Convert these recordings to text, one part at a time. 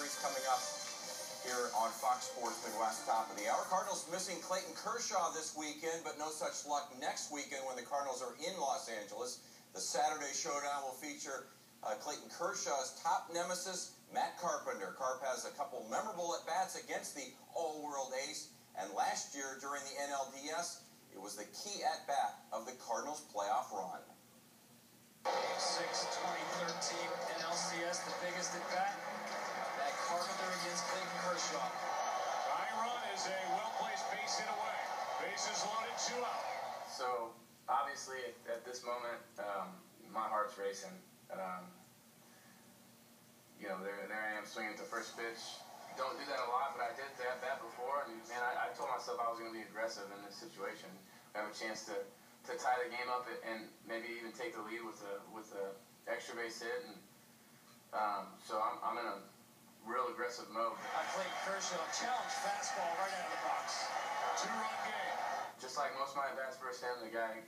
series coming up here on Fox Sports Midwest, top of the hour. Cardinals missing Clayton Kershaw this weekend, but no such luck next weekend when the Cardinals are in Los Angeles. The Saturday showdown will feature Clayton Kershaw's top nemesis, Matt Carpenter. Carp has a couple memorable at-bats against the all-world ace, and last year during the NLDS, it was the key at-bat of the Cardinals' playoff run. Game 6, 2013 NLCS, the biggest at-bat. Matt Carpenter against Clayton Kershaw. Tying run is a well-placed base hit away. Bases loaded, 2 out. So, obviously, at this moment, my heart's racing. You know, there I am swinging to first pitch. Don't do that a lot, but I did that before, and man, I told myself I was going to be aggressive in this situation. I have a chance to tie the game up and maybe even take the lead with a extra base hit, and so I'm in a real aggressive mode. Clayton Kershaw challenge fastball right out of the box. 2-run game. Just like most of my bats first in, the guy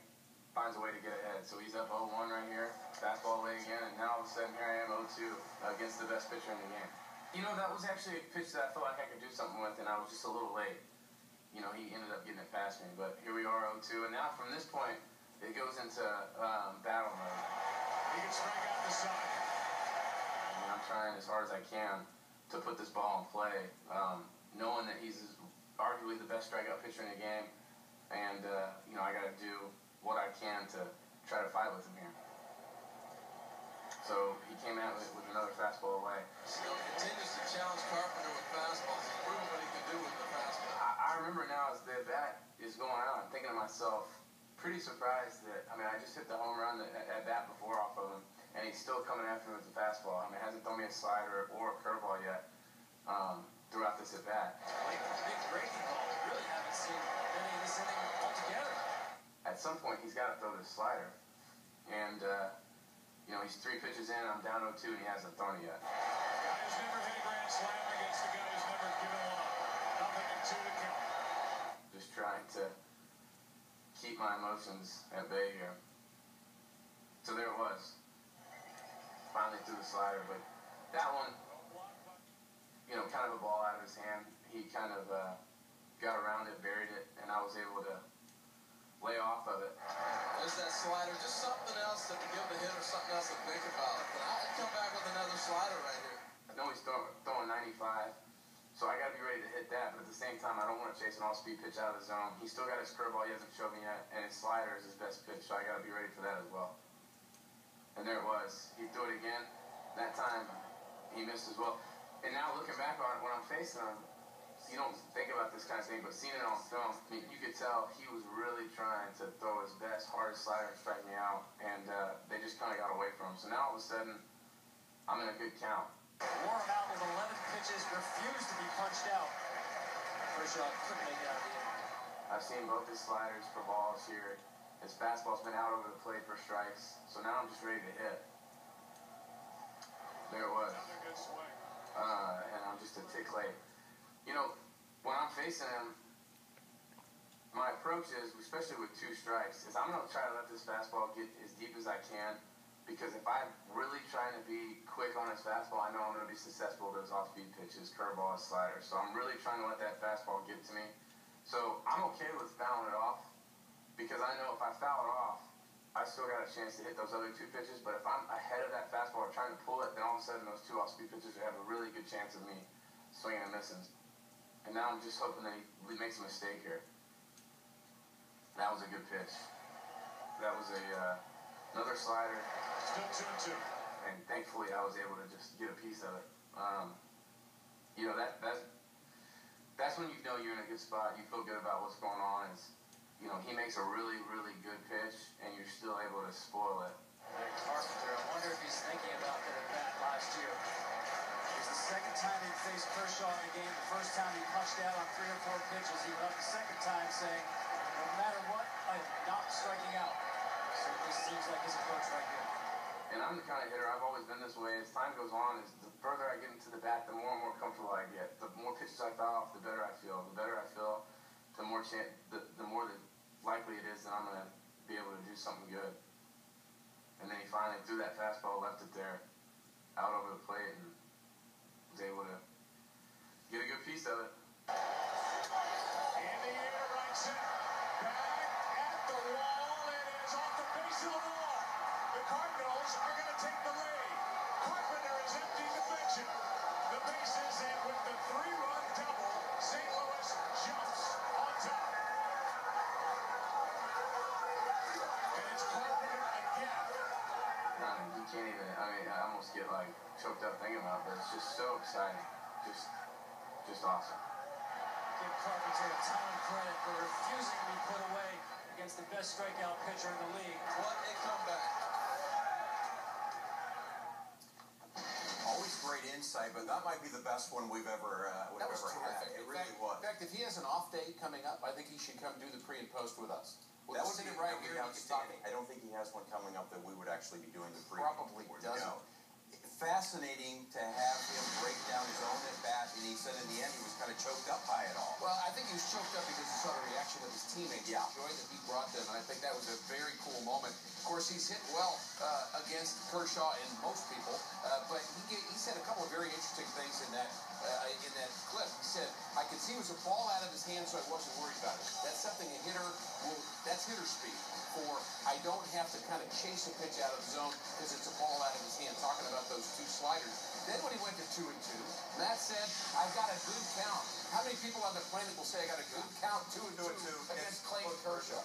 finds a way to get ahead. So he's up 0-1 right here, fastball away again, and now all of a sudden here I am 0-2 against the best pitcher in the game. You know, that was actually a pitch that I felt like I could do something with, and I was just a little late. You know, he ended up getting it past me, but here we are 0-2, and now from this point, it goes into battle mode. He can strike out the side. And I'm trying as hard as I can to put this ball in play, knowing that he's arguably the best strikeout pitcher in the game, and, you know, I got to do what I can to try to fight with him here. So he came out with another fastball away. Still continues to challenge Carpenter with fastballs. He's proven what he can do with the fastball. I remember now as the bat is going out, I'm thinking to myself, pretty surprised that, I mean, I just hit the home run at bat before off of him, and he's still coming after me with the fastball. I mean, hasn't thrown me a slider or a curveball yet throughout this at bat. Like a big breaking ball. We really haven't seen any of this inning altogether. At some point, he's got to throw this slider. And, you know, he's 3 pitches in, I'm down 0-2, and he hasn't thrown it yet. Guy who's never hit a grand slam against the guy who's never given one up. 0-2 to count. Just trying to keep my emotions at bay here. So there it was. Finally threw the slider, but that one, you know, kind of a ball out of his hand. He kind of got around it, buried it, and I was able to lay off of it. There's that slider, just something else to give the hitter something else to think about. But I'd come back with another slider right here. I know he's throwing 95, so I got to be ready to hit that. But at the same time, I don't want to chase an all-speed pitch out of the zone. He's still got his curveball he hasn't shown me yet, and his slider is his best pitch, so I got to be ready for that as well. And there it was. He threw it again. That time, he missed as well. And now looking back on it, when I'm facing him, you don't think about this kind of thing, but seeing it on film, I mean, you could tell he was really trying to throw his best, hardest slider and strike me out, and they just kind of got away from him. So now all of a sudden, I'm in a good count. Wore him out with 11 pitches, refused to be punched out. Kershaw couldn't make it out of the inning. I've seen both his sliders for balls here. His fastball's been out over the plate for strikes, so now I'm just ready to hit. There it was. Another good swing. And I'm just a tick late. You know, when I'm facing him, my approach is, especially with 2 strikes, is I'm going to try to let this fastball get as deep as I can, because if I'm really trying to be quick on his fastball, I know I'm going to be successful with those off-speed pitches, curveballs, sliders. So I'm really trying to let that fastball get to me. So I'm okay with fouling it off, because I know if I foul it off, I still got a chance to hit those other 2 pitches. But if I'm ahead of that fastball or trying to pull it, then all of a sudden those 2 off-speed pitches have a really good chance of me swinging and missing. And now I'm just hoping that he makes a mistake here. That was a good pitch. That was another slider. Still 2-2. And thankfully I was able to just get a piece of it. You know, that's when you know you're in a good spot. You feel good about what's going on. Is, you know, he makes a really, really good pitch, and you're still able to spoil it. Carpenter, I wonder if he's thinking about that at bat last year. It was the second time he faced Kershaw in the game. The first time he punched out on 3 or 4 pitches. He left the second time saying, no matter what, I'm not striking out. So this seems like his approach right here. And I'm the kind of hitter, I've always been this way. As time goes on, the further I get into the bat, the more and more comfortable I get. The more pitches I foul off, the better I feel. The better I feel, the more likely it is that I'm going to be able to do something good. And then he finally threw that fastball, left it there, out over the plate, and was able to with the 3-run double. St. Louis jumps on top. And it's Carpenter again. You can't even, I mean, I almost get like choked up thinking about it, but it's just so exciting. Just awesome. Give Carpenter a ton of credit for refusing to be put away against the best strikeout pitcher in the league. What a comeback. Always great insight, but that might be the best one we've ever That was had. terrific. It In really fact, was. In fact, if he has an off day coming up, I think he should come do the pre and post with us. We'll That just would sit be right here and you can talk. outstanding. I don't think he has one coming up that we would actually be doing the pre. Probably doesn't. No. Fascinating to have him break down his own at bat, and he said in the end he was kind of choked up by it all. Well, I think he was choked up because he saw the reaction of his teammates, the joy that he brought them, and I think that was a very cool moment. Of course, he's hit well against Kershaw and most people, but he said a couple of very interesting things in that clip. He said, I could see it was a ball out of his hand, so I wasn't worried about it. That's something a hitter that's hitter speak. I don't have to kind of chase a pitch out of the zone because it's a ball out of his hand, talking about those two sliders. Then when he went to 2-2, Matt said, I've got a good count. How many people on the planet will say I got a good count 2-2 against Clayton Kershaw?